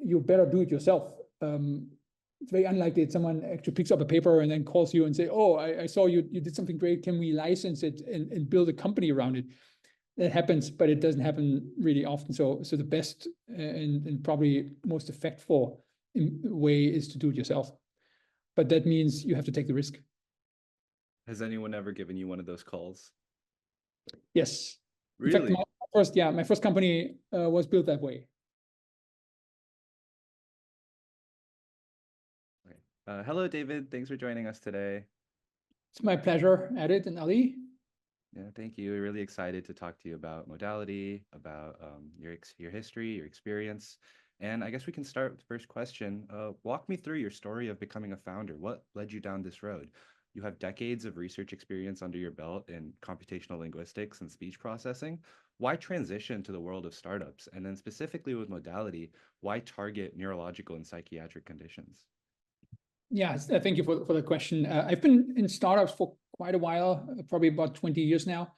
you better do it yourself. It's very unlikely that someone actually picks up a paper and then calls you and say, oh, I saw you did something great. Can we license it and build a company around it? That happens, but it doesn't happen really often. So the best and probably most effective way is to do it yourself. But that means you have to take the risk. Has anyone ever given you one of those calls? Yes. Really? In fact, my first company was built that way. Hello, David. Thanks for joining us today. It's my pleasure, Edit and Ali. Yeah, thank you. We're really excited to talk to you about Modality, about your history, your experience. And I guess we can start with the first question. Walk me through your story of becoming a founder. What led you down this road? You have decades of research experience under your belt in computational linguistics and speech processing. Why transition to the world of startups? And then specifically with Modality, why target neurological and psychiatric conditions? Yeah, thank you for the question. I've been in startups for quite a while, probably about 20 years now.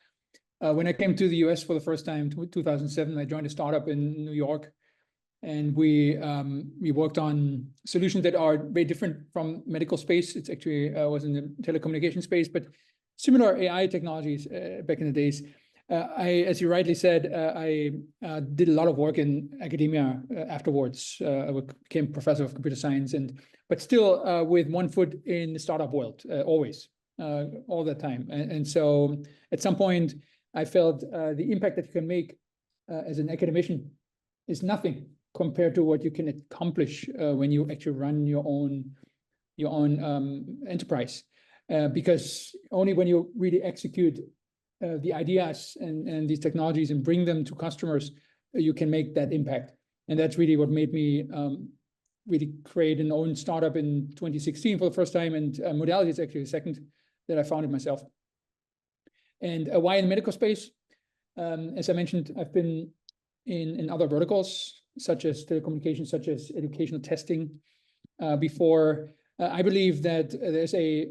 When I came to the US for the first time, 2007, I joined a startup in New York, and we worked on solutions that are very different from medical space. It's actually was in the telecommunication space, but similar AI technologies back in the days. As you rightly said, I did a lot of work in academia afterwards. I became professor of computer science, but still with one foot in the startup world, always, all the time. And so at some point, I felt the impact that you can make as an academician is nothing compared to what you can accomplish when you actually run your own enterprise. Because only when you really execute the ideas and these technologies and bring them to customers, you can make that impact. And that's really what made me really create an own startup in 2016 for the first time. And Modality is actually the second that I founded myself. And why in the medical space? As I mentioned, I've been in other verticals, such as telecommunications, such as educational testing before. I believe that there's a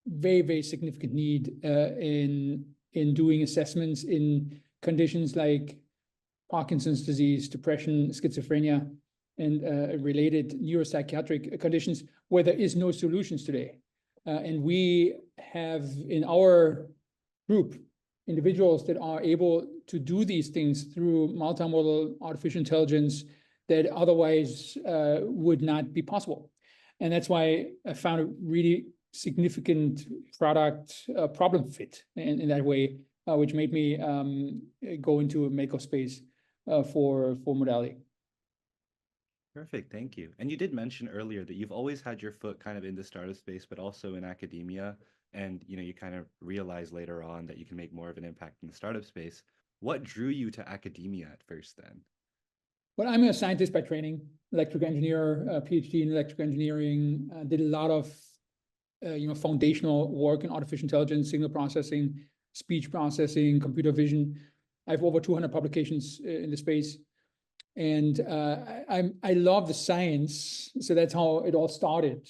very, very significant need in doing assessments in conditions like Parkinson's disease, depression, schizophrenia, and related neuropsychiatric conditions where there is no solutions today. And we have in our group individuals that are able to do these things through multimodal artificial intelligence that otherwise would not be possible. And that's why I found a really significant product problem fit in that way, which made me go into a medical space for Modality. Perfect, thank you. And you did mention earlier that you've always had your foot kind of in the startup space, but also in academia. And you kind of realize later on that you can make more of an impact in the startup space. What drew you to academia at first then? Well, I'm a scientist by training, electrical engineer, PhD in electrical engineering, did a lot of foundational work in artificial intelligence, signal processing, speech processing, computer vision. I have over 200 publications in the space. And I love the science, so that's how it all started.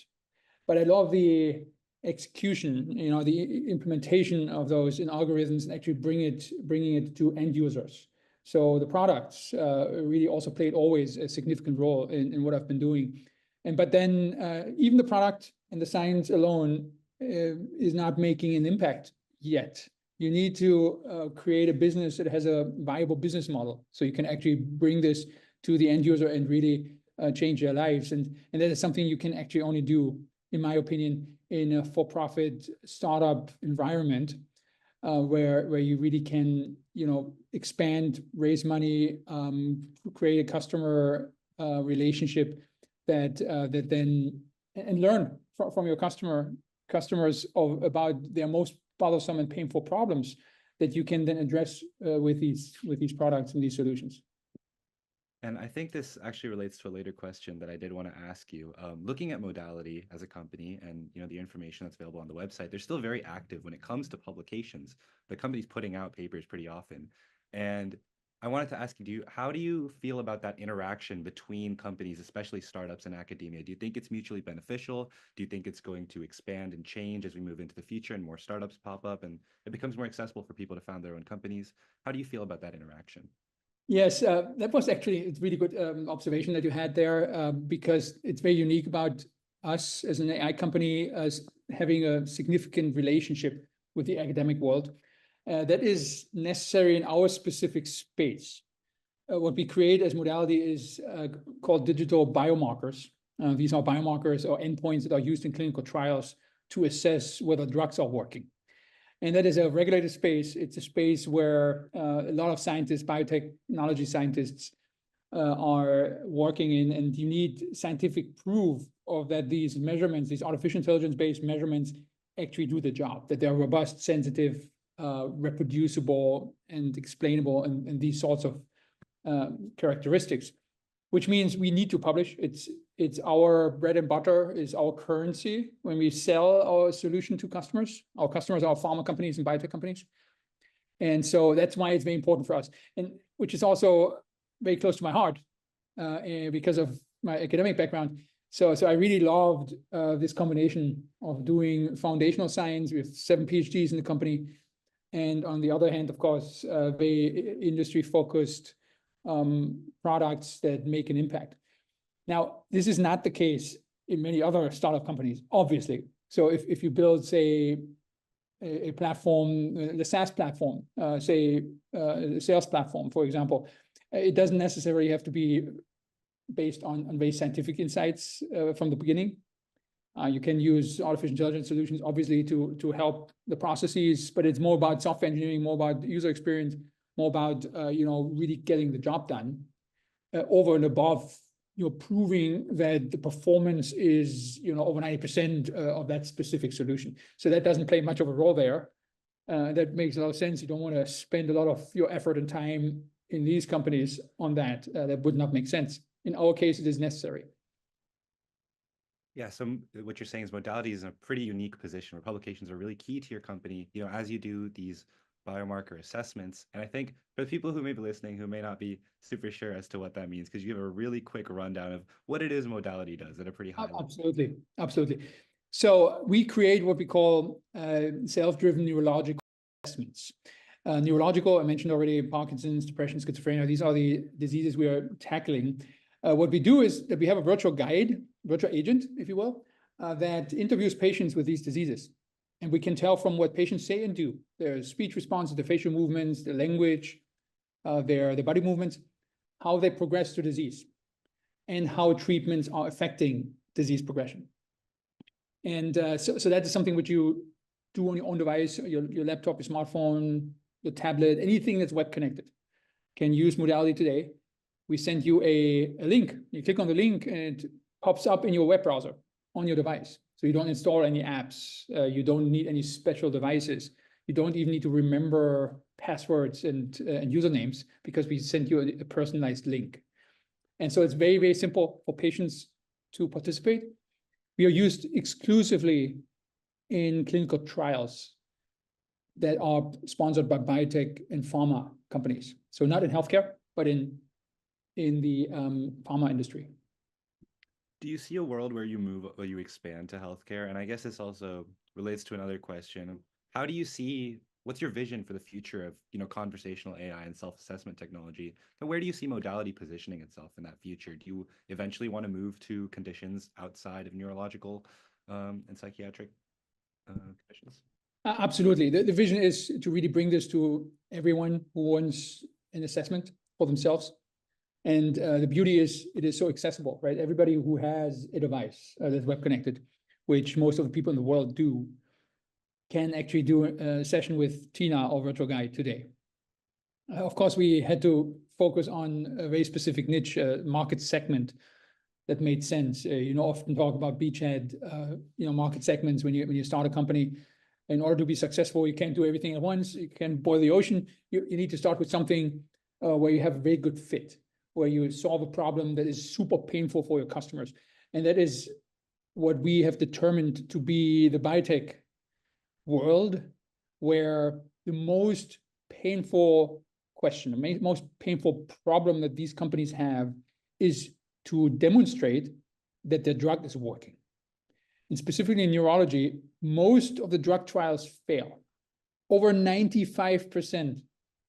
But I love the execution, the implementation of those in algorithms and actually bringing it to end users. So the products really also played always a significant role in what I've been doing. But then even the product and the science alone is not making an impact yet. You need to create a business that has a viable business model so you can actually bring this to the end user and really change their lives. And that is something you can actually only do, in my opinion, in a for-profit startup environment where you really can, expand, raise money, create a customer relationship that then and learn from your customers about their most bothersome and painful problems that you can then address with these products and these solutions. And I think this actually relates to a later question that I did want to ask you. Looking at Modality as a company and the information that's available on the website, they're still very active when it comes to publications. The company's putting out papers pretty often. And I wanted to ask you, how do you feel about that interaction between companies, especially startups and academia? Do you think it's mutually beneficial? Do you think it's going to expand and change as we move into the future and more startups pop up and it becomes more accessible for people to found their own companies? How do you feel about that interaction? Yes, that was actually a really good observation that you had there, because it's very unique about us as an AI company as having a significant relationship with the academic world. That is necessary in our specific space. What we create as Modality is called digital biomarkers. These are biomarkers or endpoints that are used in clinical trials to assess whether drugs are working. And that is a regulated space. It's a space where a lot of scientists, biotechnology scientists, are working in, and you need scientific proof of that these measurements, these artificial intelligence-based measurements, actually do the job, that they're robust, sensitive, reproducible, and explainable, and these sorts of characteristics, which means we need to publish. It's our bread and butter, is our currency when we sell our solution to customers. Our customers are pharma companies and biotech companies. And so that's why it's very important for us, and which is also very close to my heart because of my academic background. So I really loved this combination of doing foundational science with 7 PhDs in the company. And on the other hand, of course, very industry-focused products that make an impact. Now, this is not the case in many other startup companies, obviously. So if you build, say, a platform, the SaaS platform, say, a sales platform, for example, it doesn't necessarily have to be based on very scientific insights from the beginning. You can use artificial intelligence solutions, obviously, to help the processes, but it's more about software engineering, more about user experience, more about really getting the job done over and above proving that the performance is over 90% of that specific solution. So that doesn't play much of a role there. That makes a lot of sense. You don't want to spend a lot of your effort and time in these companies on that. That would not make sense. In our case, it is necessary. Yeah, so what you're saying is Modality is in a pretty unique position where publications are really key to your company, as you do these biomarker assessments. And I think for the people who may be listening who may not be super sure as to what that means, because you give a really quick rundown of what it is Modality does at a pretty high level. Absolutely. So we create what we call self-driven neurological assessments. Neurological, I mentioned already, Parkinson's, depression, schizophrenia, these are the diseases we are tackling. What we do is that we have a virtual guide, virtual agent, if you will, that interviews patients with these diseases. And we can tell from what patients say and do, their speech responses, their facial movements, their language, their body movements, how they progress to disease, and how treatments are affecting disease progression. And so that is something which you do on your own device, your laptop, your smartphone, your tablet, anything that's web connected can use Modality today. We send you a link. You click on the link and it pops up in your web browser on your device. So you don't install any apps. You don't need any special devices. You don't even need to remember passwords and usernames, because we send you a personalized link. And so it's very, very simple for patients to participate. We are used exclusively in clinical trials that are sponsored by biotech and pharma companies. So not in healthcare, but in the pharma industry. Do you see a world where you expand to healthcare? And I guess this also relates to another question. How do you see, what's your vision for the future of, conversational AI and self-assessment technology? And where do you see Modality positioning itself in that future? Do you eventually want to move to conditions outside of neurological and psychiatric conditions? Absolutely. The vision is to really bring this to everyone who wants an assessment for themselves. And the beauty is it is so accessible, right? Everybody who has a device that's web connected, which most of the people in the world do, can actually do a session with Tina or Virtual Guide today. Of course, we had to focus on a very specific niche market segment that made sense. Often talk about beachhead, market segments when you start a company. In order to be successful, you can't do everything at once. You can't boil the ocean. You need to start with something where you have a very good fit, where you solve a problem that is super painful for your customers. And that is what we have determined to be the biotech world, where the most painful question, the most painful problem that these companies have is to demonstrate that their drug is working. And specifically in neurology, most of the drug trials fail. Over 95%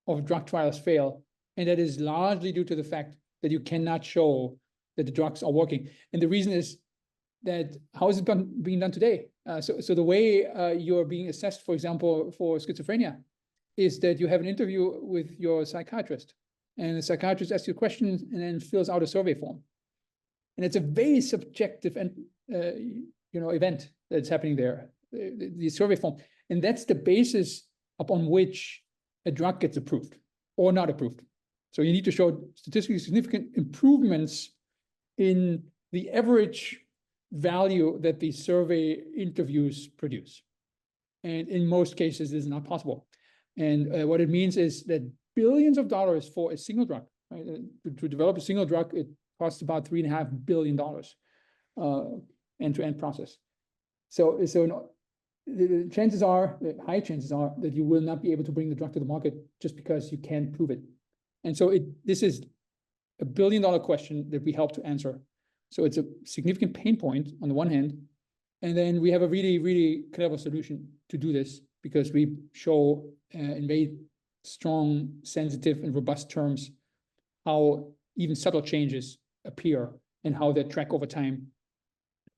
of drug trials fail And that is largely due to the fact that you cannot show that the drugs are working. And the reason is that how is it being done today? So the way you're being assessed, for example, for schizophrenia, is that you have an interview with your psychiatrist, and the psychiatrist asks you questions and then fills out a survey form. And it's a very subjective and event that's happening there, the survey form. And that's the basis upon which a drug gets approved or not approved. So you need to show statistically significant improvements in the average value that the survey interviews produce. And in most cases, this is not possible. And what it means is that billions of dollars for a single drug, right? To develop a single drug, it costs about $3.5 billion end-to-end process. So the chances are, the high chances are, that you will not be able to bring the drug to the market just because you can't prove it. And so this is a billion-dollar question that we help to answer. So it's a significant pain point on the one hand, and then we have a really, really clever solution to do this because we show in very strong, sensitive, and robust terms how even subtle changes appear and how they track over time.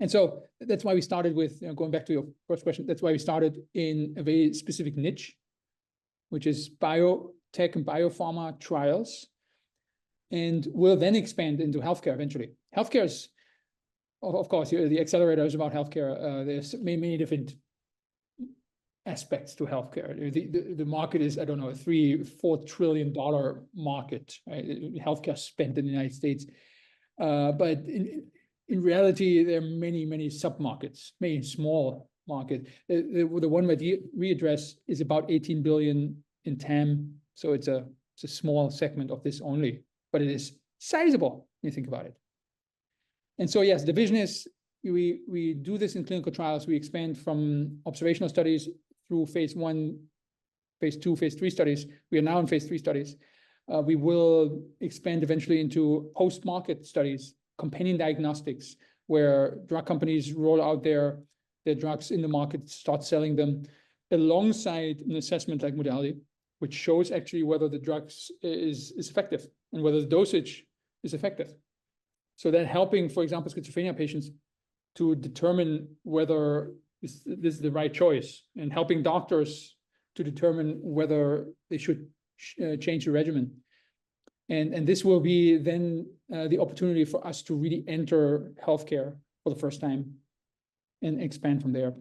And so that's why we started with, going back to your first question, that's why we started in a very specific niche, which is biotech and biopharma trials, and we'll then expand into healthcare eventually. Healthcare is, of course, the accelerator is about healthcare. There's many different aspects to healthcare. The market is, I don't know, a $3-4 trillion market, right? Healthcare spent in the United States. But in reality, there are many sub-markets, many small market. The one that we address is about 18 billion in TAM. So it's a small segment of this only, but it is sizable when you think about it. And so, yes, the vision is we do this in clinical trials. We expand from observational studies through phase 1, phase 2, phase 3 studies. We are now in phase 3 studies. We will expand eventually into post-market studies, companion diagnostics, where drug companies roll out their drugs in the market, start selling them, alongside an assessment like Modality, which shows actually whether the drugs is effective and whether the dosage is effective. So then helping, for example, schizophrenia patients to determine whether this is the right choice, and helping doctors to determine whether they should change the regimen. And this will be then the opportunity for us to really enter healthcare for the first time and expand from there.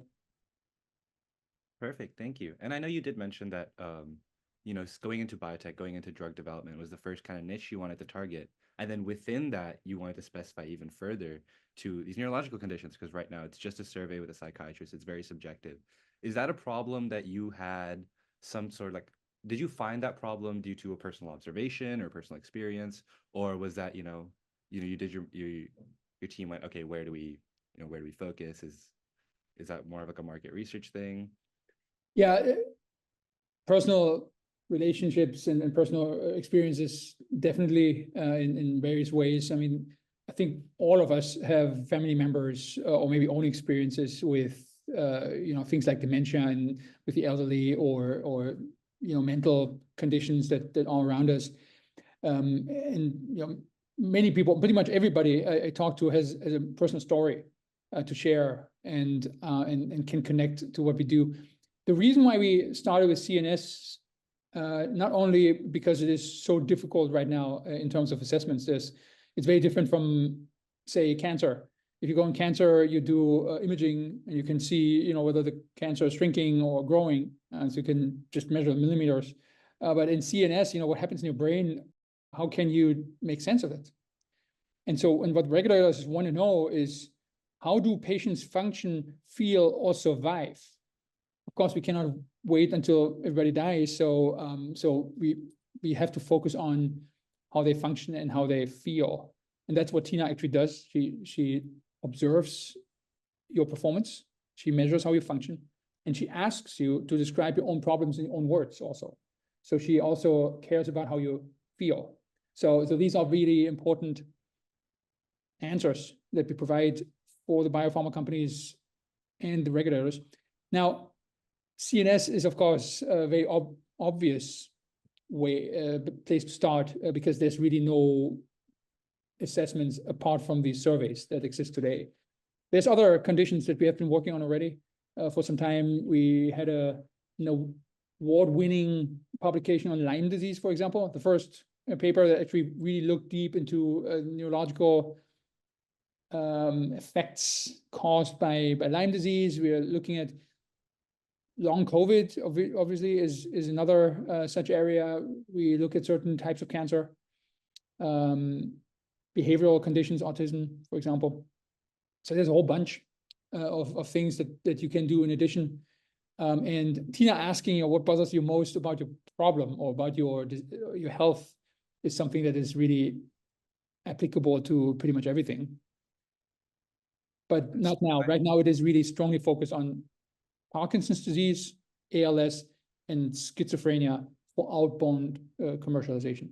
Perfect, thank you. And I know you did mention that going into biotech, going into drug development was the first kind of niche you wanted to target. And then within that, you wanted to specify even further to these neurological conditions, because right now it's just a survey with a psychiatrist. It's very subjective. Is that a problem that you had some sort of did you find that problem due to a personal observation or personal experience? Or was that, you did your team went, okay, where do we focus? Is that more of a market research thing? Yeah, personal relationships and personal experiences definitely in various ways. I mean, I think all of us have family members or maybe own experiences with things like dementia and with the elderly or mental conditions that are around us. And many people, pretty much everybody I talk to has a personal story to share and can connect to what we do. The reason why we started with CNS, not only because it is so difficult right now in terms of assessments, it's very different from, say, cancer. If you go in cancer, you do imaging, and you can see, whether the cancer is shrinking or growing, so you can just measure millimeters. But in CNS, what happens in your brain? How can you make sense of it? And what regulators want to know is, how do patients function, feel, or survive? Of course, we cannot wait until everybody dies, so we have to focus on how they function and how they feel, and that's what Tina actually does. She observes your performance, she measures how you function, and she asks you to describe your own problems in your own words also. So she also cares about how you feel. So these are really important answers that we provide for the biopharma companies and the regulators. Now, CNS is, of course, very obvious place to start, because there's really no assessments apart from these surveys that exist today. There's other conditions that we have been working on already for some time. We had a award-winning publication on Lyme disease, for example, the first paper that actually really looked deep into neurological effects caused by Lyme disease. We are looking at long COVID, obviously, is another such area. We look at certain types of cancer, behavioral conditions, autism, for example. So there's a whole bunch of things that you can do in addition. And Tina asking what bothers you most about your problem or about your health is something that is really applicable to pretty much everything. But not now. Right now, it is really strongly focused on Parkinson's disease, ALS, and schizophrenia for outbound commercialization.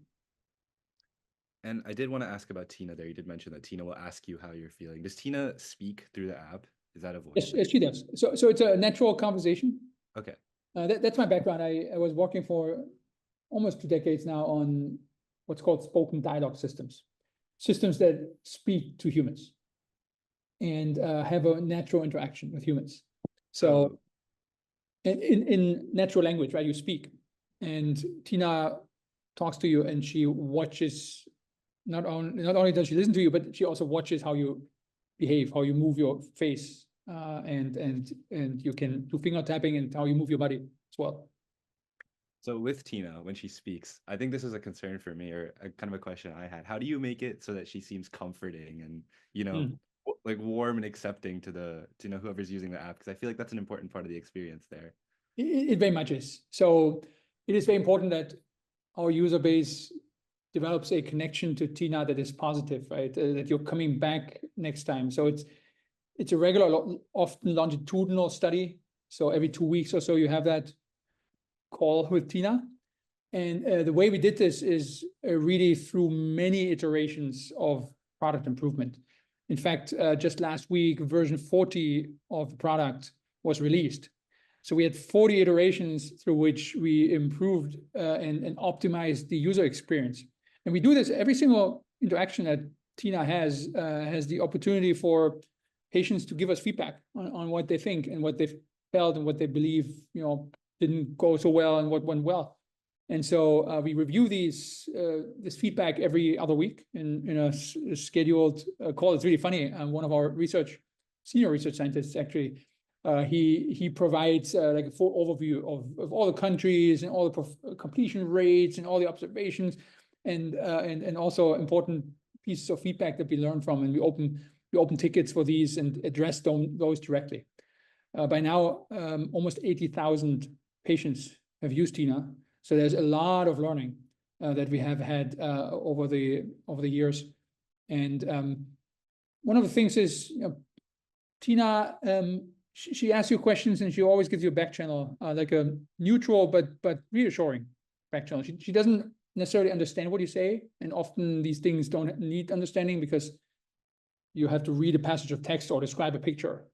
And I did want to ask about Tina there. You did mention that Tina will ask you how you're feeling. Does Tina speak through the app? Is that a voice? Yes, she does. So it's a natural conversation. Okay. That's my background. I was working for almost 2 decades now on what's called spoken dialogue systems that speak to humans and have a natural interaction with humans. So in natural language, right, you speak, and Tina talks to you, and she watches. Not only does she listen to you, but she also watches how you behave, how you move your face, and you can do finger tapping and how you move your body as well. So with Tina, when she speaks, I think this is a concern for me, or a kind of a question I had. How do you make it so that she seems comforting and, like warm and accepting to whoever's using the app? Because I feel like that's an important part of the experience there. It very much is. So it is very important that our user base develops a connection to Tina that is positive, right? That you're coming back next time. So it's a regular, often longitudinal study. So every 2 weeks or so, you have that call with Tina. And the way we did this is really through many iterations of product improvement. In fact, just last week, version 40 of the product was released. So we had 40 iterations through which we improved and optimized the user experience. And we do this every single interaction that Tina has the opportunity for patients to give us feedback on what they think and what they felt and what they believe, didn't go so well and what went well. And so we review this feedback every other week in a scheduled call. It's really funny. One of our senior research scientists, actually, he provides like a full overview of all the countries and all the completion rates and all the observations, and also important pieces of feedback that we learn from, and we open tickets for these and address those directly. By now, almost 80,000 patients have used Tina, so there's a lot of learning that we have had over the years. And one of the things is, Tina, she asks you questions, and she always gives you a back channel, like a neutral but reassuring back channel. She doesn't necessarily understand what you say, and often these things don't need understanding because you have to read a passage of text or describe a picture.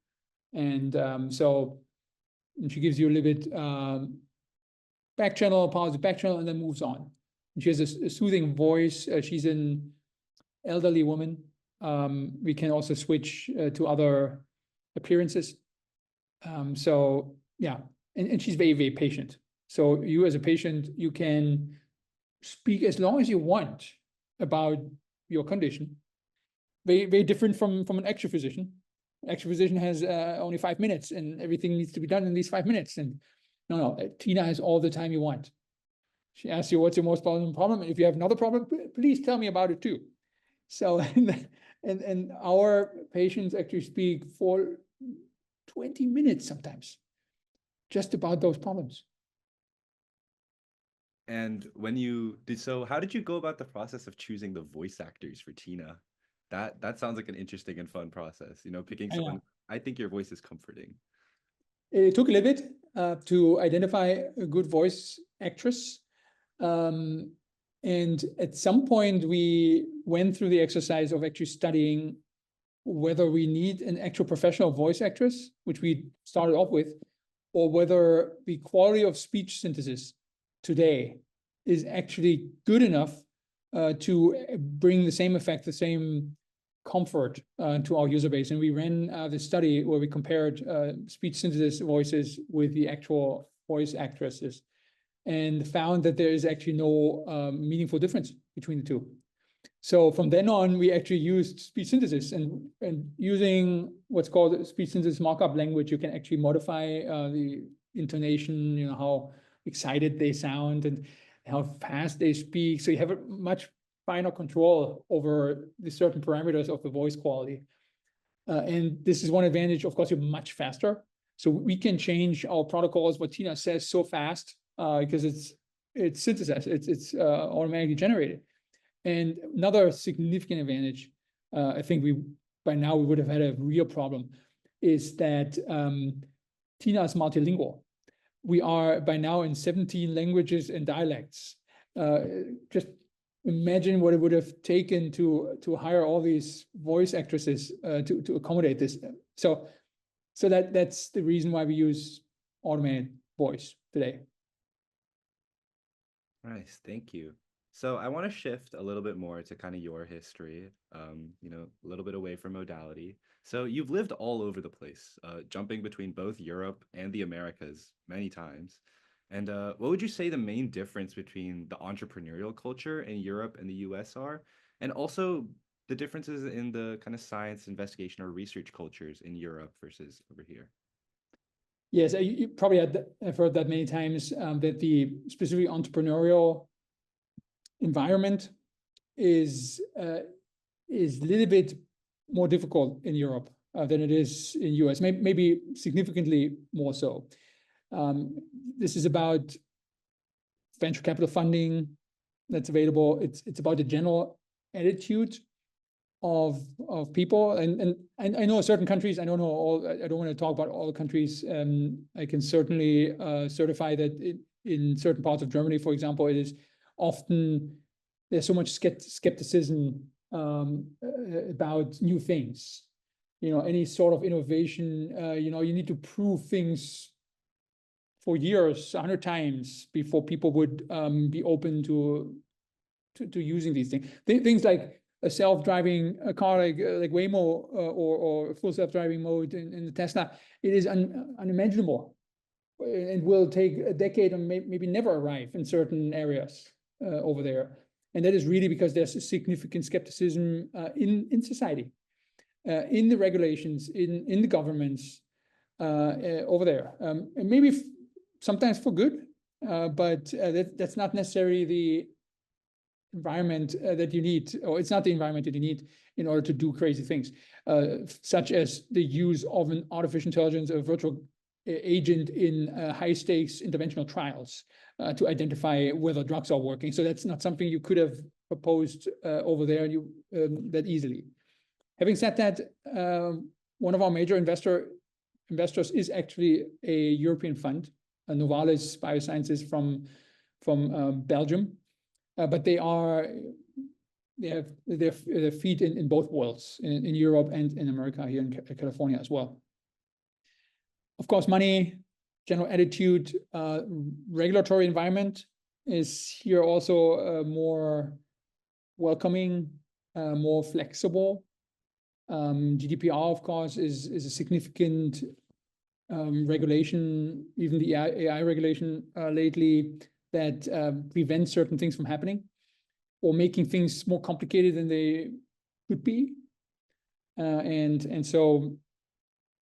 And and she gives you a little bit back channel, positive back channel, and then moves on. And she has a soothing voice. She's an elderly woman. We can also switch to other appearances. So yeah, and she's very, very patient. So you as a patient, you can speak as long as you want about your condition. Very, very different from an actual physician. Actual physician has only 5 minutes, and everything needs to be done in these 5 minutes. And no, Tina has all the time you want. She asks you, what's your most problem? And if you have another problem, please tell me about it too. So, and our patients actually speak for 20 minutes sometimes, just about those problems. And when you did so, how did you go about the process of choosing the voice actors for Tina? That sounds like an interesting and fun process, picking someone. I think your voice is comforting. It took a little bit to identify a good voice actress. And at some point, we went through the exercise of actually studying whether we need an actual professional voice actress, which we started off with, or whether the quality of speech synthesis today is actually good enough to bring the same effect, the same comfort to our user base. And we ran this study where we compared speech synthesis voices with the actual voice actresses, and found that there is actually no meaningful difference between the two. So from then on, we actually used speech synthesis, and using what's called speech synthesis markup language, you can actually modify the intonation, you know, how excited they sound and how fast they speak. So you have a much finer control over the certain parameters of the voice quality. And this is one advantage. Of course, you're much faster. So we can change our protocols, what Tina says, so fast because it's synthesized, it's automatically generated. And another significant advantage, I think by now we would have had a real problem, is that Tina is multilingual. We are by now in 17 languages and dialects. Just imagine what it would have taken to hire all these voice actresses to accommodate this. So that's the reason why we use automated voice today. Nice, thank you. So I want to shift a little bit more to kind of your history, you know, a little bit away from Modality. So you've lived all over the place, jumping between both Europe and the Americas many times. And what would you say the main difference between the entrepreneurial culture in Europe and the US are? And also the differences in the kind of science, investigation, or research cultures in Europe versus over here? Yes, you probably have heard that many times, that the specifically entrepreneurial environment is a little bit more difficult in Europe than it is in US, maybe significantly more so. This is about venture capital funding that's available. It's about the general attitude of people, and I know certain countries. I don't know all. I don't want to talk about all the countries. I can certainly certify that in certain parts of Germany, for example, it is often there's so much skepticism about new things. You know, any sort of innovation. You know, you need to prove things for years, 100 times before people would be open to using these things. Things like a self-driving car like Waymo or full self-driving mode in the Tesla, it is unimaginable and will take a decade and maybe never arrive in certain areas over there. And that is really because there's a significant skepticism in society, in the regulations, in the governments over there. And maybe sometimes for good, but that's not necessarily the environment that you need, or it's not the environment that you need in order to do crazy things, such as the use of an artificial intelligence, a virtual agent in high stakes interventional trials to identify whether drugs are working. So that's not something you could have proposed over there that easily. Having said that, one of our major investors is actually a European fund, Novalis Biosciences from Belgium. But they have their feet in both worlds, in Europe and in America, here in California as well. Of course, money, general attitude, regulatory environment is here also more welcoming, more flexible. GDPR, of course, is a significant regulation, even the AI regulation lately, that prevents certain things from happening or making things more complicated than they could be. And so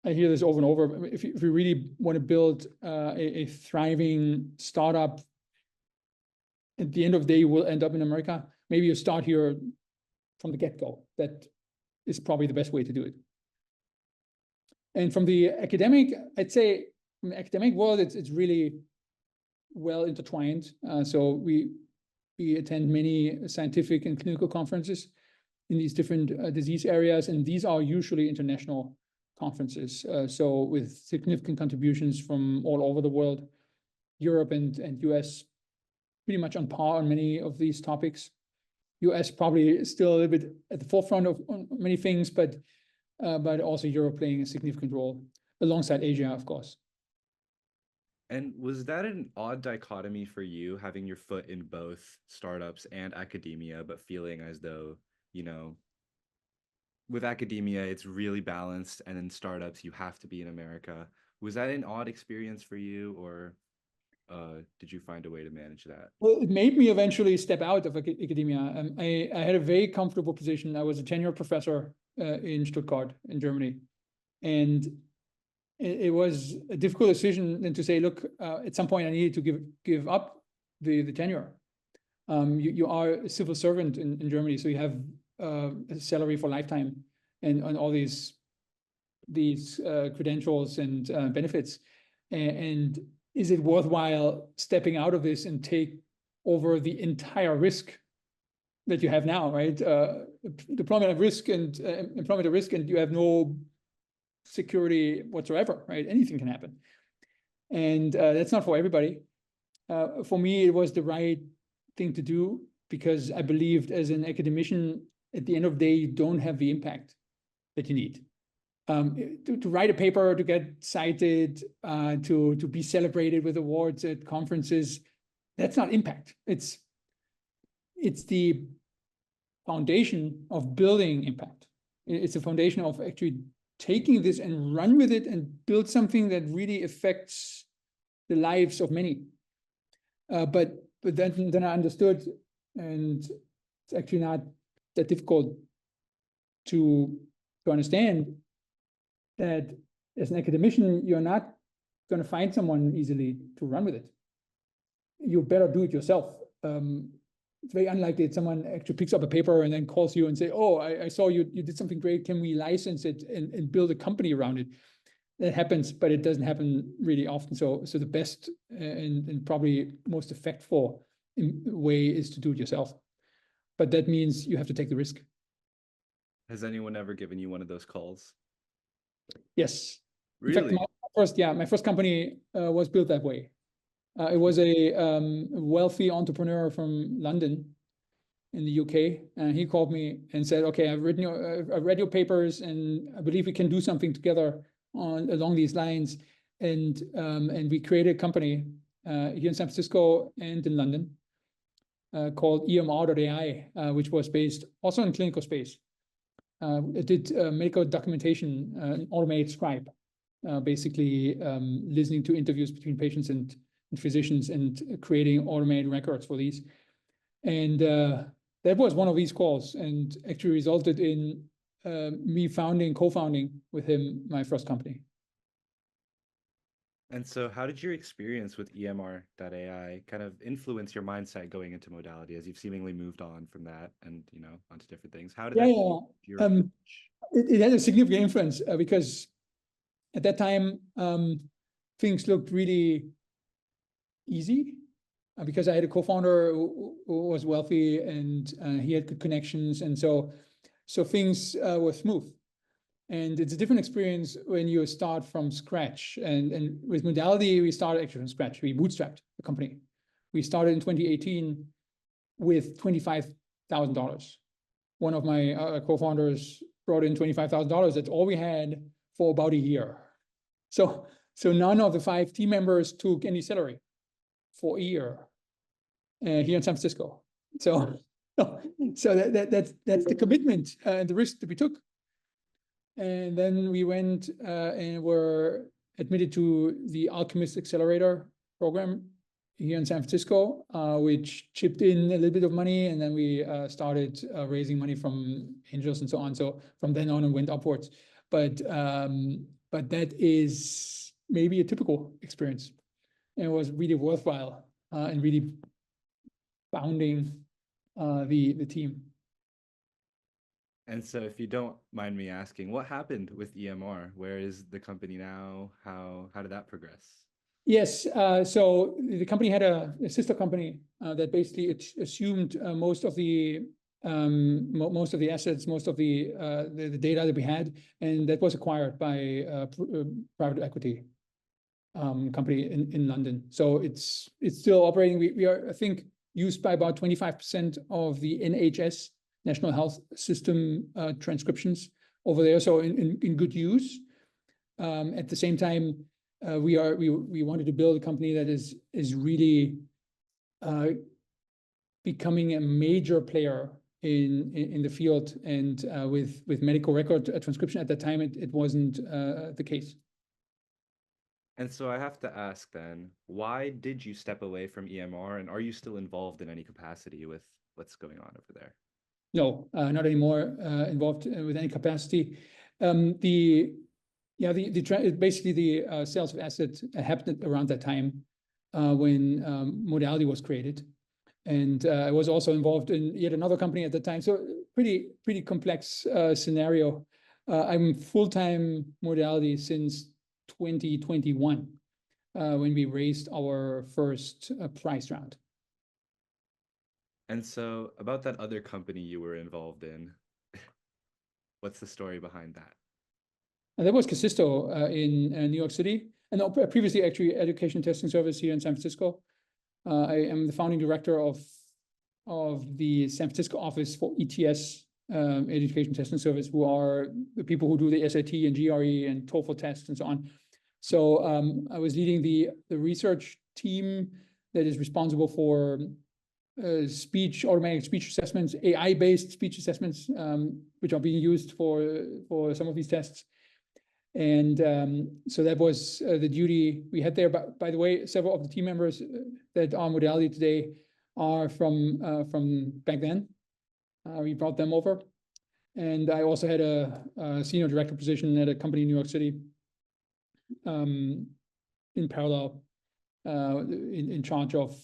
I hear this over and over. If you really want to build a thriving startup, at the end of the day, you will end up in America. Maybe you start here from the get-go. That is probably the best way to do it. And from the academic, I'd say from the academic world, it's really well intertwined. So we attend many scientific and clinical conferences in these different disease areas, and these are usually international conferences. So with significant contributions from all over the world, Europe and US, pretty much on par on many of these topics. US probably still a little bit at the forefront of many things, but also Europe playing a significant role alongside Asia, of course. And was that an odd dichotomy for you, having your foot in both startups and academia, but feeling as though, you know, with academia, it's really balanced, and in startups, you have to be in America. Was that an odd experience for you, or did you find a way to manage that? Well, it made me eventually step out of academia. I had a very comfortable position. I was a tenured professor in Stuttgart, in Germany. And it was a difficult decision then to say, look, at some point I needed to give up the tenure. You are a civil servant in Germany, so you have a salary for lifetime and all these credentials and benefits. And is it worthwhile stepping out of this and take over the entire risk that you have now, right? Deployment of risk and employment of risk, and you have no security whatsoever, right? Anything can happen. And that's not for everybody. For me, it was the right thing to do because I believed as an academician, at the end of the day, you don't have the impact that you need. To write a paper, to get cited, to be celebrated with awards at conferences, that's not impact. It's the foundation of building impact. It's a foundation of actually taking this and run with it and build something that really affects the lives of many. But then I understood, and it's actually not that difficult to understand that as an academician, you're not going to find someone easily to run with it. You better do it yourself. It's very unlikely that someone actually picks up a paper and then calls you and say, oh, I saw you did something great. Can we license it and build a company around it? That happens, but it doesn't happen really often. So the best and probably most effective way is to do it yourself. But that means you have to take the risk. Has anyone ever given you one of those calls? Yes. Really? In fact, my first company was built that way. It was a wealthy entrepreneur from London in the UK, and he called me and said, "Okay, I've read your papers, and I believe we can do something together along these lines." And we created a company here in San Francisco and in London called EMR.AI, which was based also in clinical space. It did medical documentation, an automated scribe, basically listening to interviews between patients and physicians and creating automated records for these. And that was one of these calls, and actually resulted in me co-founding with him my first company. And so how did your experience with EMR.AI kind of influence your mindset going into Modality, as you've seemingly moved on from that and, onto different things? How did that your approach? It had a significant influence because at that time, things looked really easy because I had a co-founder who was wealthy, and he had good connections. And so things were smooth. And it's a different experience when you start from scratch. And with Modality, we started actually from scratch. We bootstrapped the company. We started in 2018 with $25,000. One of my co-founders brought in $25,000. That's all we had for about a year. So none of the 5 team members took any salary for a year here in San Francisco. So that's the commitment and the risk that we took. And then we went and were admitted to the Alchemist Accelerator program here in San Francisco, which chipped in a little bit of money, and then we started raising money from angels and so on. So from then on, it went upwards. But that is maybe a typical experience, and it was really worthwhile and really founding the team. And so if you don't mind me asking, what happened with EMR? Where is the company now? How did that progress? Yes, so the company had a sister company that basically assumed most of the assets, most of the data that we had, and that was acquired by a private equity company in London. So it's still operating. We are, I think, used by about 25% of the NHS, National Health System, transcriptions over there. So in good use. At the same time, we wanted to build a company that is really becoming a major player in the field, and with medical record transcription at that time, it wasn't the case. And so I have to ask then, why did you step away from EMR, and are you still involved in any capacity with what's going on over there? No, not anymore involved with any capacity. Basically the sales of asset happened around that time when Modality was created. And I was also involved in yet another company at the time. So pretty complex scenario. I'm full-time Modality since 2021 when we raised our first price round. And so about that other company you were involved in, what's the story behind that? And that was Casisto in New York City, and previously actually education testing service here in San Francisco. I am the founding director of the San Francisco office for ETS, education testing service, who are the people who do the SAT and GRE and TOEFL tests and so on. So I was leading the research team that is responsible for automatic speech assessments, AI-based speech assessments, which are being used for some of these tests. And so that was the duty we had there. But by the way, several of the team members that are Modality today are from back then. We brought them over. And I also had a senior director position at a company in New York City in parallel, in charge of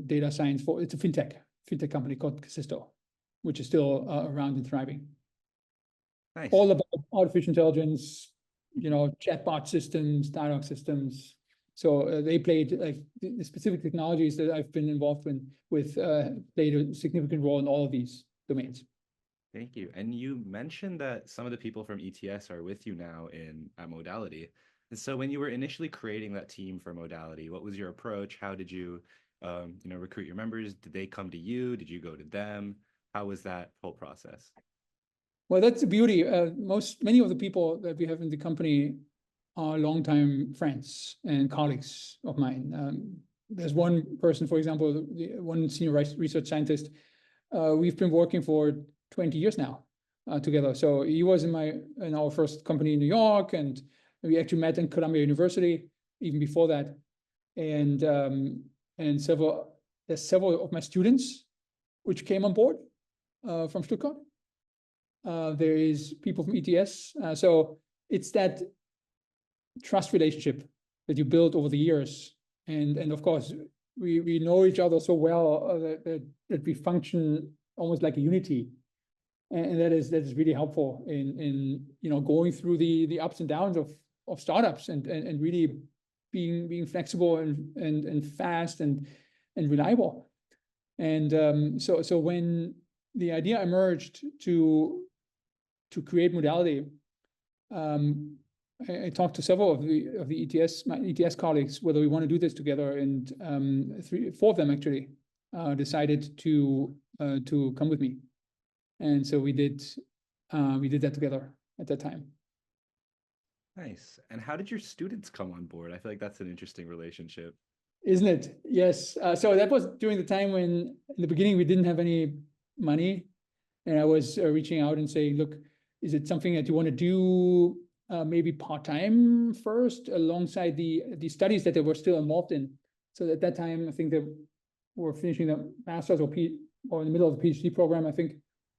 data science it's a fintech company called Casisto, which is still around and thriving. Nice. All about artificial intelligence, chatbot systems, dialogue systems. So they played, like, the specific technologies that I've been involved with played a significant role in all of these domains. Thank you. And you mentioned that some of the people from ETS are with you now at Modality. And so when you were initially creating that team for Modality, what was your approach? How did you, recruit your members? Did they come to you? Did you go to them? How was that whole process? Well, that's the beauty. Many of the people that we have in the company are longtime friends and colleagues of mine. There's one person, for example, one senior research scientist. We've been working for 20 years now together. So he was in our first company in New York, and we actually met in Columbia University even before that. And there's several of my students which came on board from Stuttgart. There is people from ETS. So it's that trust relationship that you build over the years. And of course, we know each other so well that we function almost like a unity. And that is really helpful in going through the ups and downs of startups and really being flexible and fast and reliable. And so when the idea emerged to create Modality, I talked to several of my ETS colleagues whether we want to do this together, and 4 of them actually decided to come with me, and so we did that together at that time. Nice. And how did your students come on board? I feel like that's an interesting relationship. Isn't it? Yes. So that was during the time when, in the beginning, we didn't have any money, and I was reaching out and saying, look, is it something that you want to do maybe part-time first alongside the studies that they were still involved in? So at that time, I think they were finishing the master's or in the middle of the PhD program, I think.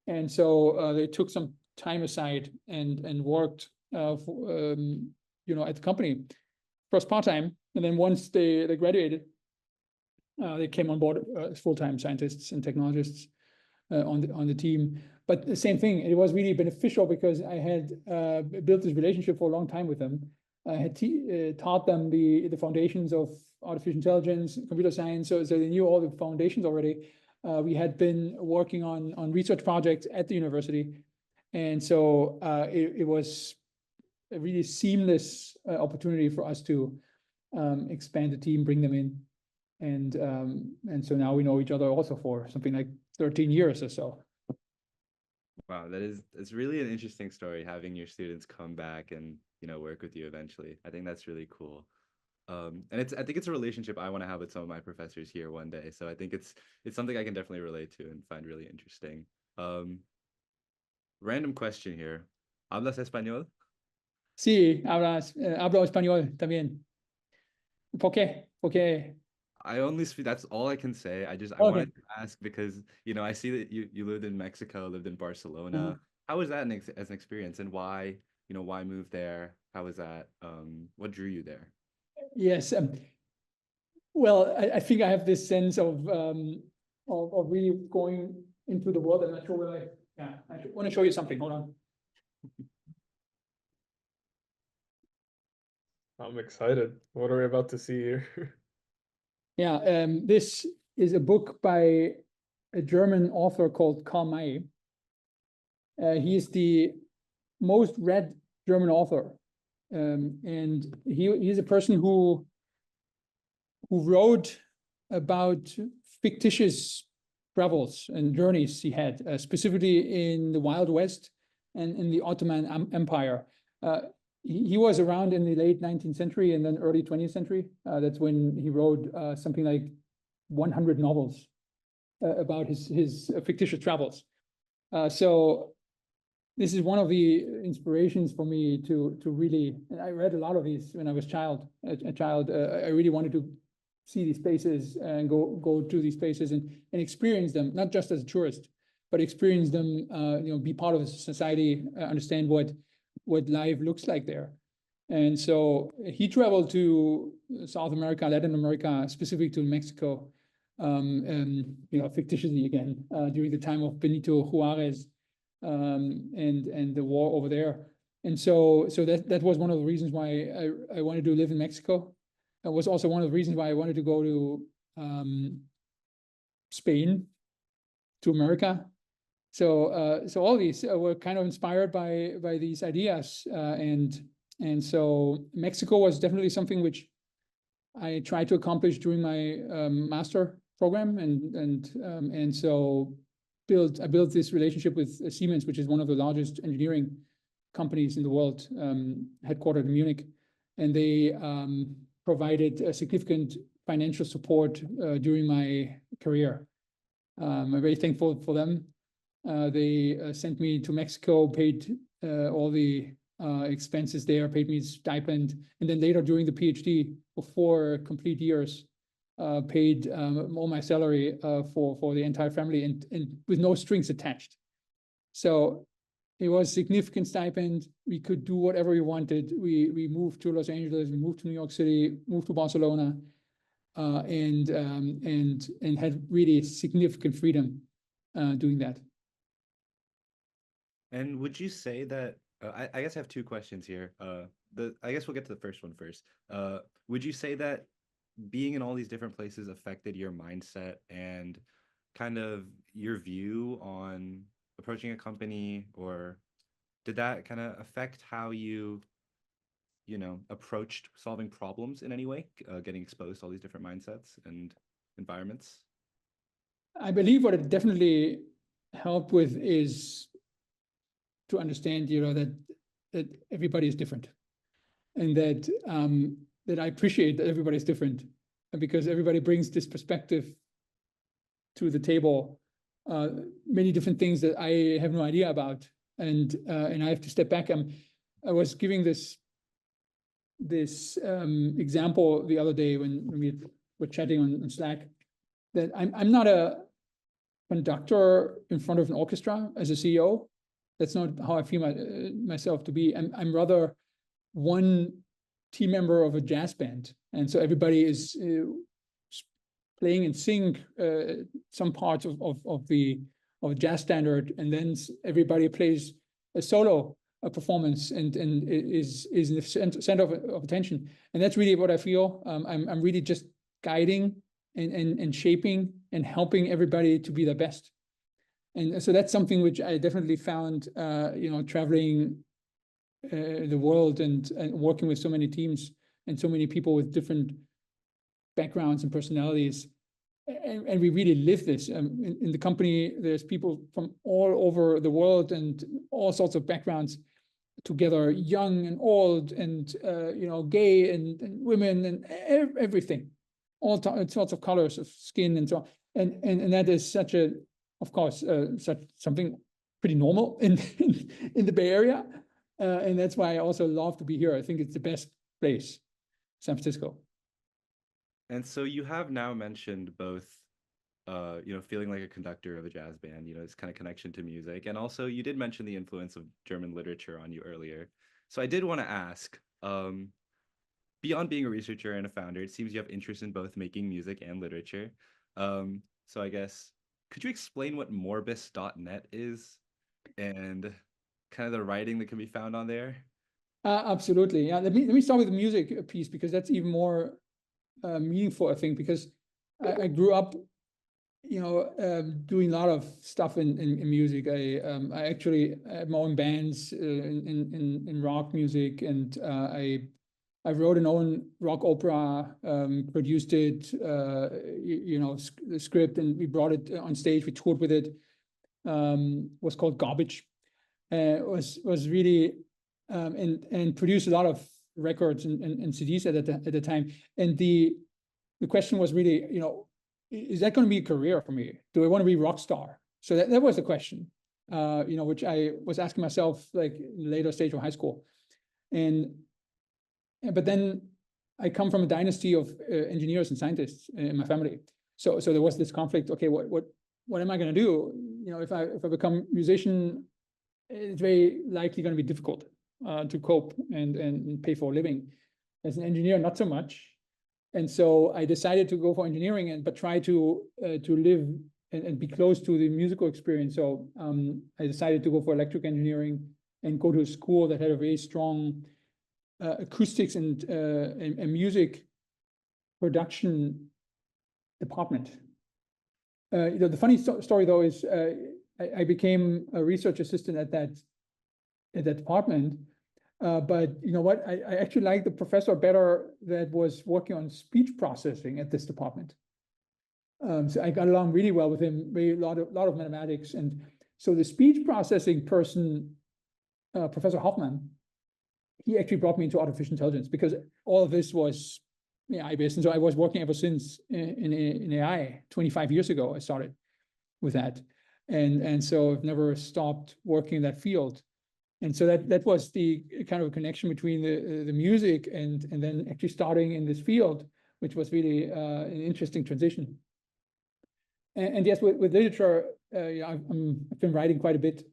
And so they took some time aside and worked at the company first part-time, and then once they graduated, they came on board as full-time scientists and technologists on the team. But the same thing, it was really beneficial because I had built this relationship for a long time with them. I had taught them the foundations of artificial intelligence, computer science, so they knew all the foundations already. We had been working on research projects at the university, and so it was a really seamless opportunity for us to expand the team, bring them in, and so now we know each other also for something like 13 years or so. Wow, it's really an interesting story having your students come back and work with you eventually. I think that's really cool. And I think it's a relationship I want to have with some of my professors here one day. So I think it's something I can definitely relate to and find really interesting. Um, Random question here. ¿Hablas español? Sí, hablo español también. ¿Por qué? Porque, I only speak, that's all I can say. I okay. wanted to ask because, I see that you lived in Mexico, lived in Barcelona. Mhm. How was that as an experience, and why, why move there? How was that? What drew you there? Yes. Well, I think I have this sense of really going into the world. I'm not sure where I want to show you something. Hold on. I'm excited. What are we about to see here? Yeah, this is a book by a German author called Karl May. He is the most read German author, and he's a person who wrote about fictitious travels and journeys he had, specifically in the Wild West and in the Ottoman Empire. He was around in the late 19th century and then early 20th century. That's when he wrote something like 100 novels about his fictitious travels. So this is one of the inspirations for me to really, and I read a lot of these when I was a child. I really wanted to see these places and go to these places and experience them, not just as a tourist, but experience them, be part of a society, understand what life looks like there. And so he traveled to South America, Latin America, specific to Mexico, fictitiously again, during the time of Benito Juarez, and the war over there. And so that was one of the reasons why I wanted to live in Mexico. It was also one of the reasons why I wanted to go to Spain, to America. So all these were kind of inspired by these ideas, and so Mexico was definitely something which I tried to accomplish during my master program, and so I built this relationship with Siemens, which is one of the largest engineering companies in the world, headquartered in Munich, and they provided a significant financial support during my career. I'm very thankful for them. They sent me to Mexico, paid all the expenses there, paid me stipend, and then later during the PhD, for 4 complete years, paid all my salary for the entire family, and with no strings attached. So it was significant stipend. We could do whatever we wanted. We moved to Los Angeles, we moved to New York City, moved to Barcelona, and had really significant freedom doing that. And would you say that I guess I have 2 questions here. I guess we'll get to the first one first. Would you say that being in all these different places affected your mindset and kind of your view on approaching a company, or did that kind of affect how you approached solving problems in any way, getting exposed to all these different mindsets and environments? I believe what it definitely helped with is to understand, that everybody is different, and that I appreciate that everybody is different, because everybody brings this perspective to the table, many different things that I have no idea about, and I have to step back. I was giving this example the other day when we were chatting on Slack, that I'm not a conductor in front of an orchestra as a CEO. That's not how I feel myself to be. I'm rather one team member of a jazz band, and so everybody is playing and sing some parts of the jazz standard, and then everybody plays a solo performance and is in the center of attention. And that's really what I feel. I'm really just guiding and shaping and helping everybody to be their best. And so that's something which I definitely found, traveling the world and working with so many teams and so many people with different backgrounds and personalities. And we really live this. In the company, there's people from all over the world and all sorts of backgrounds. together, young and old, and gay and women and everything, all sorts of colors of skin and so on. And that is such a, of course, such something pretty normal in the Bay Area, and that's why I also love to be here. I think it's the best place, San Francisco. And so you have now mentioned both, feeling like a conductor of a jazz band, this kind of connection to music. And also you did mention the influence of German literature on you earlier. So I did want to ask, beyond being a researcher and a founder, it seems you have interest in both making music and literature. So I guess, could you explain what Morbis.net is and kind of the writing that can be found on there? Absolutely. Yeah. Let me start with the music piece, because that's even more meaningful, I think, because I grew up, doing a lot of stuff in music. I actually had my own bands in rock music, and I wrote an own rock opera, produced it, the script, and we brought it on stage. We toured with it. Was called Garbage. Was really and produced a lot of records and CDs at the time. And the question was really, is that going to be a career for me? Do I want to be a rock star? So that was the question, which I was asking myself like in the later stage of high school. But then I come from a dynasty of engineers and scientists in my family. So there was this conflict. Okay, what am I going to do? If I become a musician, it's very likely going to be difficult to cope and pay for a living. As an engineer, not so much. And so I decided to go for engineering, but try to live and be close to the musical experience. So I decided to go for electric engineering and go to a school that had a very strong acoustics and music production department. The funny story though is I became a research assistant at that department. But you know what? I actually liked the professor better that was working on speech processing at this department. So I got along really well with him. A lot of mathematics, and so the speech processing person, Professor Hoffman, he actually brought me into artificial intelligence, because all of this was AI-based, and so I was working ever since in AI. 25 years ago, I started with that, and so I've never stopped working in that field. And so that was the kind of connection between the music and then actually starting in this field, which was really an interesting transition. And yes, with literature, I've been writing quite a bit,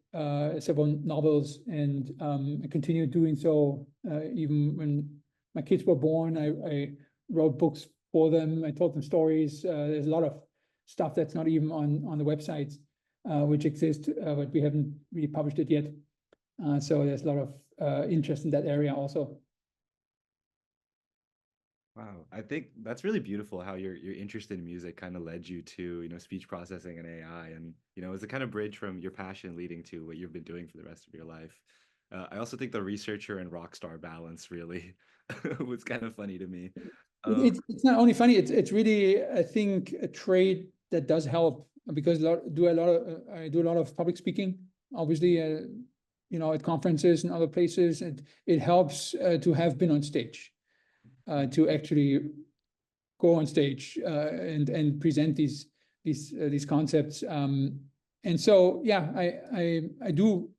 several novels, and I continue doing so even when my kids were born. I wrote books for them. I told them stories. There's a lot of stuff that's not even on the websites, which exist, but we haven't really published it yet. So there's a lot of interest in that area also. Wow, I think that's really beautiful how your interest in music kind of led you to, speech processing and AI, and it's a kind of bridge from your passion leading to what you've been doing for the rest of your life. I also think the researcher and rock star balance really was kind of funny to me. It's not only funny; it's really, I think, a trait that does help, because I do a lot of public speaking, obviously. At conferences and other places, and it helps to have been on stage, to actually go on stage and present these concepts. And so, yeah, I do,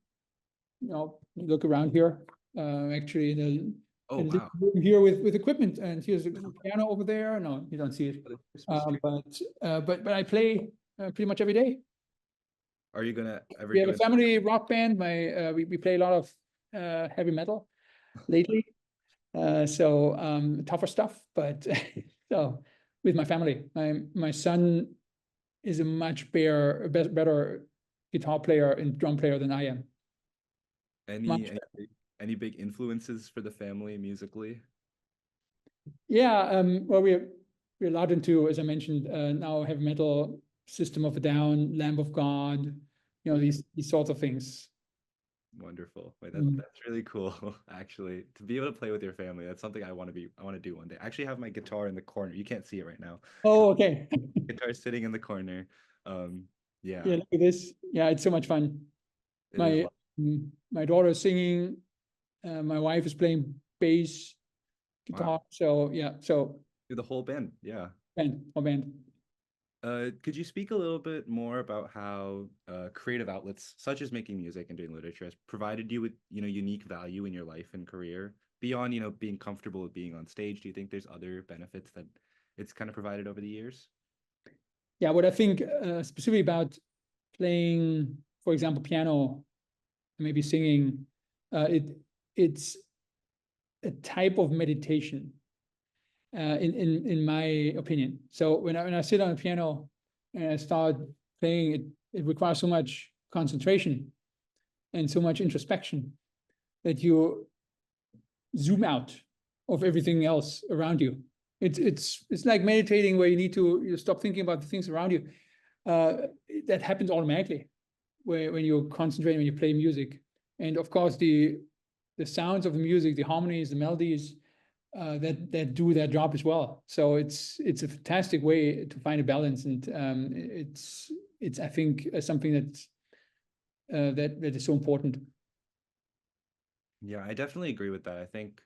look around here, actually in a Oh, in wow. room here with equipment, and here's a piano over there. No, you don't see it, but I play pretty much every day. Are you gonna ever We have do a family rock band. We play a lot of heavy metal lately. So tougher stuff, but so with my family. My son is a much better guitar player and drum player than I am. any big influences for the family musically? Yeah, well, we're a lot into, as I mentioned, now heavy metal, System of a Down, Lamb of God, these sorts of things. Wonderful. Wait, that's really cool, actually, to be able to play with your family. That's something I want to do one day. I actually have my guitar in the corner. You can't see it right now. Oh, okay. Guitar sitting in the corner. Yeah. Yeah, look at this. Yeah, it's so much fun. It is My daughter is singing My wife is playing bass guitar. Wow. So yeah, so The whole band, yeah. band. Could you speak a little bit more about how creative outlets such as making music and doing literature has provided you with, unique value in your life and career beyond, being comfortable with being on stage? Do you think there's other benefits that it's kind of provided over the years? Yeah, what I think specifically about playing, for example, piano, maybe singing, it's a type of meditation, in my opinion. So when I sit on a piano and I start playing, it requires so much concentration and so much introspection that you zoom out of everything else around you. It's like meditating where you stop thinking about the things around you. That happens automatically when you concentrate, when you play music. And of course, the sounds of the music, the harmonies, the melodies, that do their job as well. So it's a fantastic way to find a balance, and it's I think something that is so important. Yeah, I definitely agree with that. I think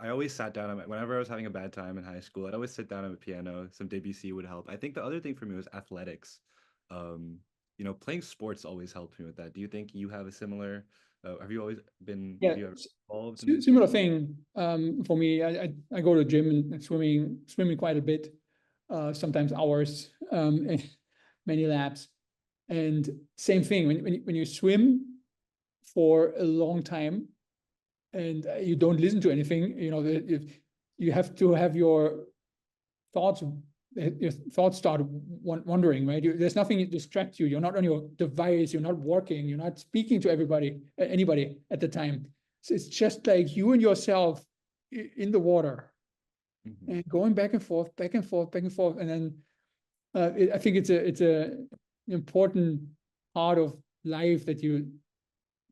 I always sat down whenever I was having a bad time in high school, I'd always sit down at a piano. Some Debussy would help. I think the other thing for me was athletics. Um, playing sports always helped me with that. Do you think you have a similar, have you always been, Yeah, have you ever involved in? similar thing for me. I go to the gym and swimming quite a bit, sometimes hours, many laps. And same thing when you swim for a long time and you don't listen to anything, you have to have your thoughts start wandering, right? There's nothing that distracts you. You're not on your device. You're not working. You're not speaking to anybody at the time. So it's just like you and yourself in the water, Mhm. and going back and forth, back and forth, back and forth. And then I think it's a important part of life that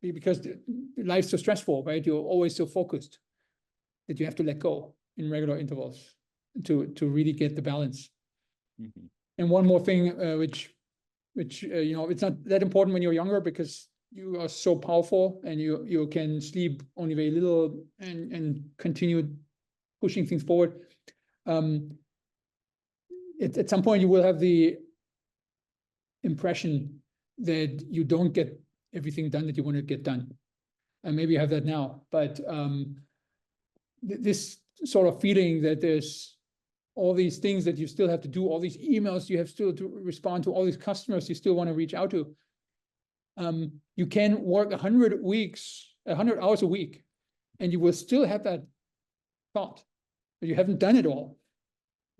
because life's so stressful, right? You're always so focused that you have to let go in regular intervals to really get the balance. Mhm. And one more thing, which it's not that important when you're younger because you are so powerful and you can sleep only very little and continue pushing things forward. At some point you will have the impression that you don't get everything done that you want to get done, and maybe you have that now, but this sort of feeling that there's all these things that you still have to do, all these emails you have still to respond to, all these customers you still want to reach out to. You can work 100 hours a week, and you will still have that thought, but you haven't done it all.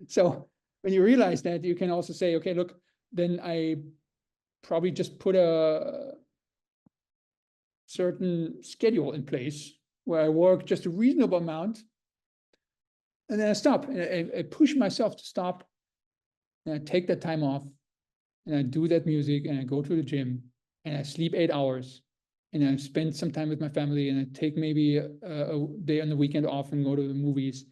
So when you realize that, you can also say, okay, look, then I probably just put a certain schedule in place where I work just a reasonable amount, and then I stop. And I push myself to stop, and I take that time off, and I do that music, and I go to the gym, and I sleep 8 hours, and I spend some time with my family, and I take maybe a day on the weekend off and go to the movies.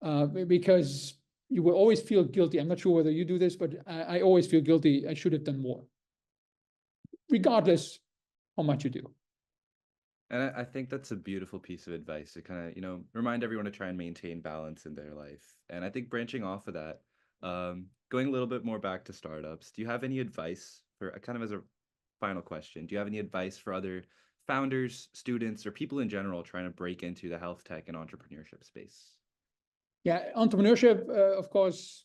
Because you will always feel guilty. I'm not sure whether you do this, but I always feel guilty. I should have done more, regardless how much you do. And I think that's a beautiful piece of advice to kind of, remind everyone to try and maintain balance in their life. And I think branching off of that, going a little bit more back to startups, do you have any advice for kind of as a final question? Do you have any advice for other founders, students, or people in general trying to break into the health tech and entrepreneurship space? Yeah, entrepreneurship, of course,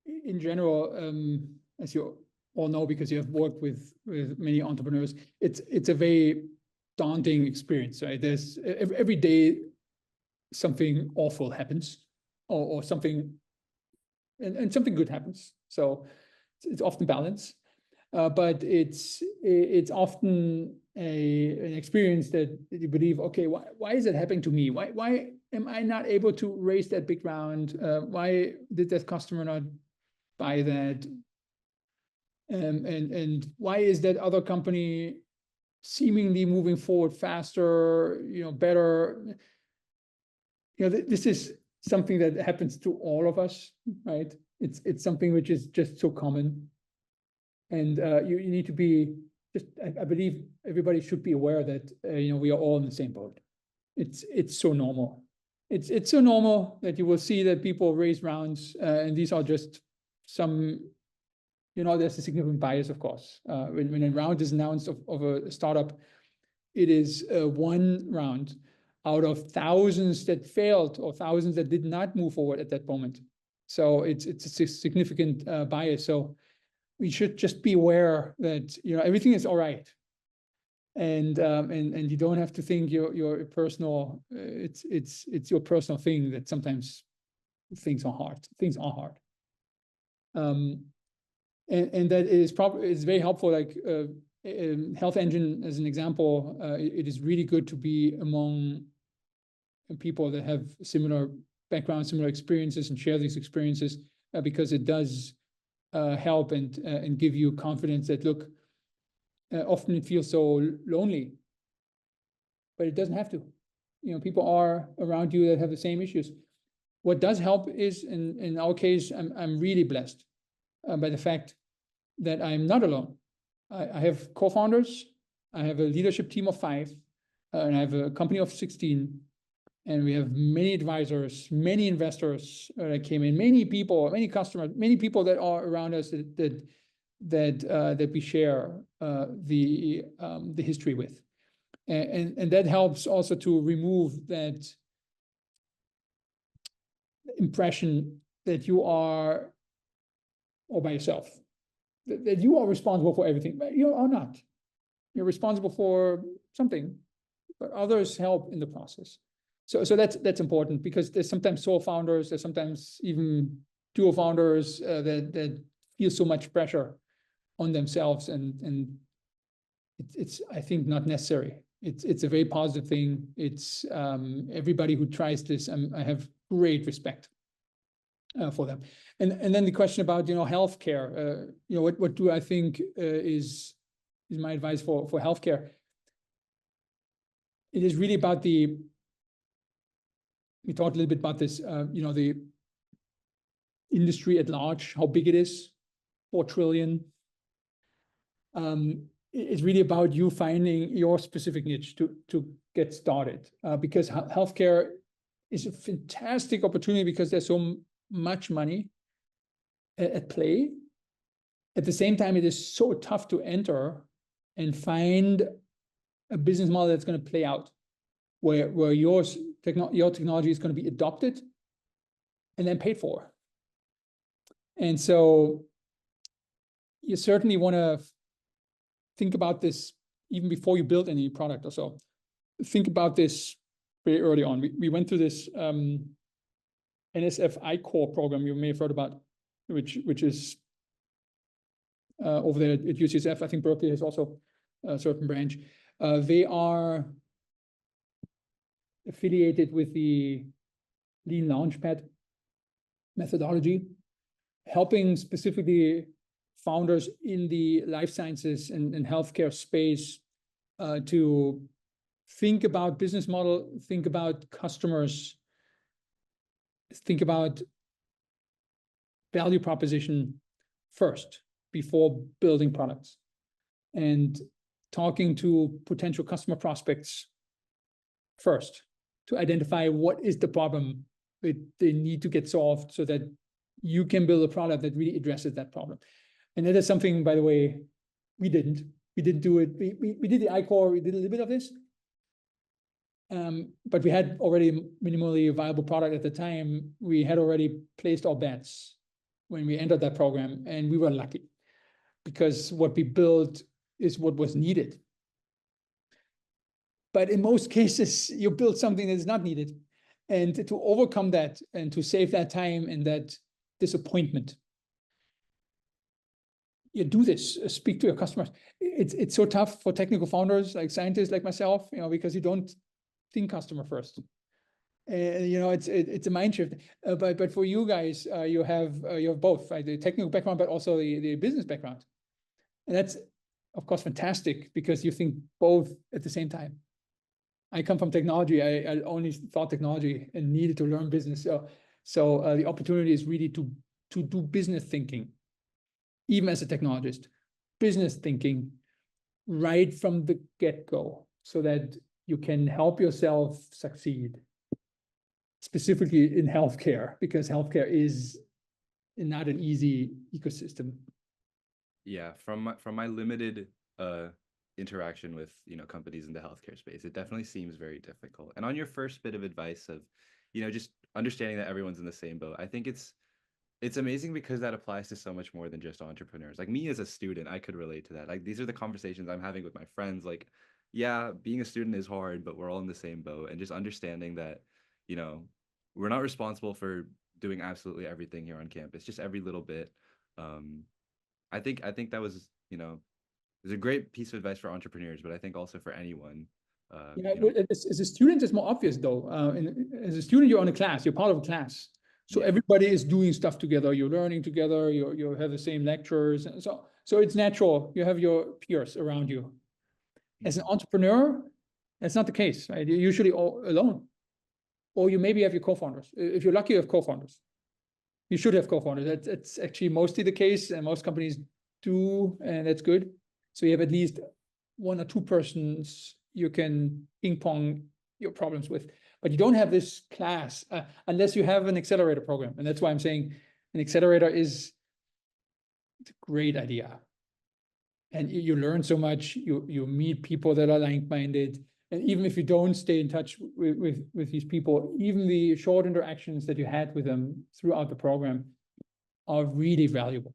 in general, as you all know, because you have worked with many entrepreneurs, it's a very daunting experience, right? There's every day something awful happens, or something, and something good happens. So it's often balanced, but it's often an experience that you believe, okay, why is it happening to me? Why am I not able to raise that big round? Why did that customer not buy that? And why is that other company seemingly moving forward faster, better? This is something that happens to all of us, right? It's something which is just so common. And you need to be I believe everybody should be aware that we are all in the same boat. it's so normal. It's so normal that you will see that people raise rounds, and these are just some, there's a significant bias, of course. When a round is announced of a startup, it is one round out of thousands that failed or thousands that did not move forward at that moment. So it's a significant bias. So we should just be aware that everything is all right, and you don't have to think your personal. It's your personal thing that sometimes things are hard. Things are hard. And that is probably is very helpful. Like Health Engine as an example, it is really good to be among people that have similar backgrounds, similar experiences, and share these experiences, because it does help and give you confidence that, look, often it feels so lonely, but it doesn't have to. People are around you that have the same issues. What does help is, in our case, I'm really blessed by the fact that I'm not alone. I have co-founders, I have a leadership team of 5, and I have a company of 16, and we have many advisors, many investors that came in, many people, many customers, many people that are around us that we share the history with, and that helps also to remove that impression that you are all by yourself, that you are responsible for everything. But you are not. You're responsible for something, but others help in the process. So that's important, because there's sometimes sole founders, there's sometimes even dual founders that feel so much pressure on themselves, and it's I think not necessary. It's a very positive thing. It's everybody who tries this, I have great respect for them. And then the question about healthcare. What do I think is my advice for healthcare? It is really about we talked a little bit about this, the industry at large, how big it is, 4 trillion. It's really about you finding your specific niche to get started, because healthcare is a fantastic opportunity, because there's so much money at play. At the same time, it is so tough to enter and find a business model that's going to play out, where your technology is going to be adopted and then paid for. And so you certainly want to think about this even before you build any product or so. Think about this very early on. We went through this NSF I-Core program you may have heard about, which is over there at UCSF. I think Berkeley has also a certain branch. They are affiliated with the Lean Launchpad methodology, helping specifically founders in the life sciences and healthcare space to think about business model, think about customers, think about value proposition first before building products, and talking to potential customer prospects first to identify what is the problem that they need to get solved, so that you can build a product that really addresses that problem. And that is something, by the way, we didn't do it. We did the I-Core, we did a little bit of this, but we had already minimally viable product at the time. We had already placed our bets when we entered that program, and we were lucky, because what we built is what was needed. But in most cases, you build something that is not needed. And to overcome that and to save that time and that disappointment, you do this, speak to your customers. It's so tough for technical founders, like scientists like myself, because you don't think customer first. It's a mind shift. But for you guys, you have both, right? The technical background, but also the business background. And that's, of course, fantastic, because you think both at the same time. I come from technology. I only thought technology and needed to learn business. So the opportunity is really to do business thinking, even as a technologist, business thinking right from the get-go, so that you can help yourself succeed, specifically in healthcare, because healthcare is not an easy ecosystem. Yeah, from my limited interaction with, you know, companies in the healthcare space, it definitely seems very difficult. And on your first bit of advice of, you know, just understanding that everyone's in the same boat, I think it's amazing because that applies to so much more than just entrepreneurs. Like me as a student, I could relate to that. Like these are the conversations I'm having with my friends. Like, yeah, being a student is hard, but we're all in the same boat. And just understanding that, you know, we're not responsible for doing absolutely everything here on campus, just every little bit. I think that was, you know, it's a great piece of advice for entrepreneurs, but I think also for anyone. Yeah, You know, as a student, it's more obvious though. As a student, you're on a class, you're part of a class. So Yeah. everybody is doing stuff together, you're learning together, you have the same lectures. And so it's natural, you have your peers around you. As an entrepreneur, that's not the case, right? You're usually all alone. Or you maybe have your co-founders. If you're lucky, you have co-founders. You should have co-founders. That's actually mostly the case, and most companies do, and that's good. So you have at least one or two persons you can ping pong your problems with, but you don't have this class unless you have an accelerator program. And that's why I'm saying an accelerator is a great idea. And you learn so much, you meet people that are like-minded. And even if you don't stay in touch with these people, even the short interactions that you had with them throughout the program are really valuable.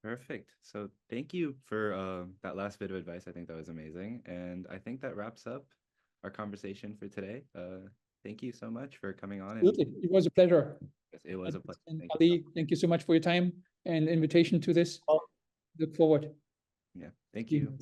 Perfect. So thank you for that last bit of advice. I think that was amazing. And I think that wraps up our conversation for today. Thank you so much for coming on. And Absolutely. It was a pleasure. it was a pleasure. And Thank you. Ali, thank you so much for your time and invitation to this. Look forward. Yeah. Thank you.